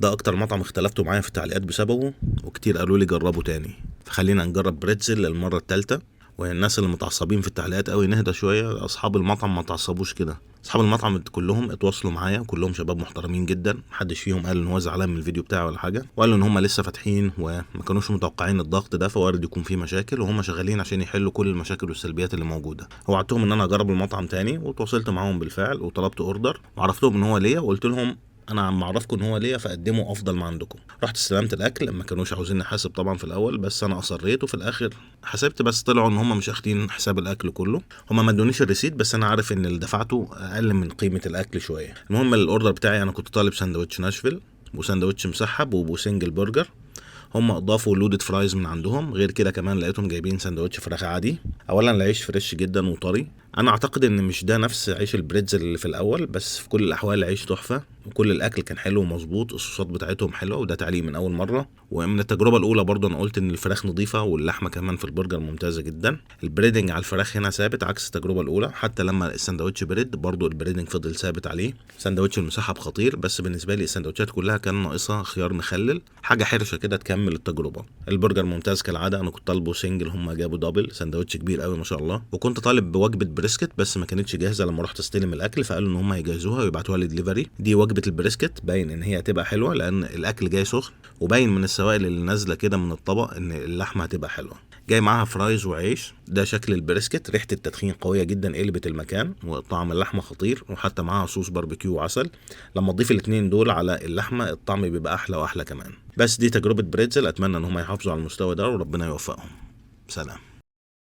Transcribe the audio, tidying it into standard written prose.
ده اكتر مطعم اختلفتوا معايا في التعليقات بسببه، وكتير قالوا لي جربه تاني، فخلينا نجرب بريتزل للمره الثالثه. والناس اللي متعصبين في التعليقات قوي نهدى شويه، اصحاب المطعم ما تعصبوش كده. اصحاب المطعم كلهم اتواصلوا معايا، كلهم شباب محترمين جدا، محدش فيهم قال ان هو زعلان من الفيديو بتاعي ولا حاجه، وقالوا ان هم لسه فاتحين وما كانوش متوقعين الضغط ده، فوارد يكون فيه مشاكل وهم شغالين عشان يحلوا كل المشاكل والسلبيات اللي موجوده. وعدتهم ان انا اجرب المطعم تاني، وتواصلت معاهم بالفعل وطلبت اوردر وعرفتهم ان هو ليا، وقلت لهم انا عم اعرفكم ان هو ليا، فقدموا افضل ما عندكم. رحت استلمت الاكل، ما كانوش عاوزين نحاسب طبعا في الاول، بس انا اصريت وفي الاخر حسبت، بس طلعوا ان هم مش اخدين حساب الاكل كله. هم ما ادونيش الريسيت، بس انا عارف ان اللي دفعته اقل من قيمه الاكل شويه. المهم الاوردر بتاعي انا كنت طالب ساندوتش ناشفيل وساندوتش مسحب وسنجل برجر. هم اضافوا لودد فرايز من عندهم، غير كده كمان لقيتهم جايبين ساندوتش فراخ عادي. اولا العيش فريش جدا وطري، انا اعتقد ان مش ده نفس عيش البريتزل اللي في الاول، بس في كل الاحوال العيش تحفه، وكل الاكل كان حلو ومظبوط، الصوصات بتاعتهم حلوه، وده تعليق من اول مره. ومن التجربه الاولى برضه انا قلت ان الفراخ نظيفه، واللحمه كمان في البرجر ممتازه جدا. البريدنج على الفراخ هنا ثابت عكس التجربه الاولى، حتى لما الساندوتش بريد برضه البريدنج فضل ثابت عليه. ساندوتش المسحب خطير، بس بالنسبه لي الساندوتشات كلها كان ناقصها خيار مخلل، حاجه حرشه كده تكمل التجربه. البرجر ممتاز كالعاده، انا كنت طالبه سنجل، هم جابوا دبل، ساندوتش كبير قوي ما شاء الله. وكنت طالب بوجبه بريسكت بس ما كانتش جاهزه لما رحت استلم الاكل، فقالوا ان هم هيجهزوها ويبعتوها لي دليفري. دي وجبه البريسكت، باين ان هي هتبقى حلوه لان الاكل جاي سخن، وباين من السوائل اللي نازله كده من الطبق ان اللحمه هتبقى حلوه. جاي معاها فرايز وعيش. ده شكل البريسكت، ريحه التدخين قويه جدا قلبت المكان، وطعم اللحمه خطير، وحتى معاها صوص باربيكيو وعسل. لما تضيف الاتنين دول على اللحمه الطعم بيبقى احلى واحلى كمان. بس دي تجربه بريتزل، اتمنى ان هم يحافظوا على المستوى ده وربنا يوفقهم. سلام.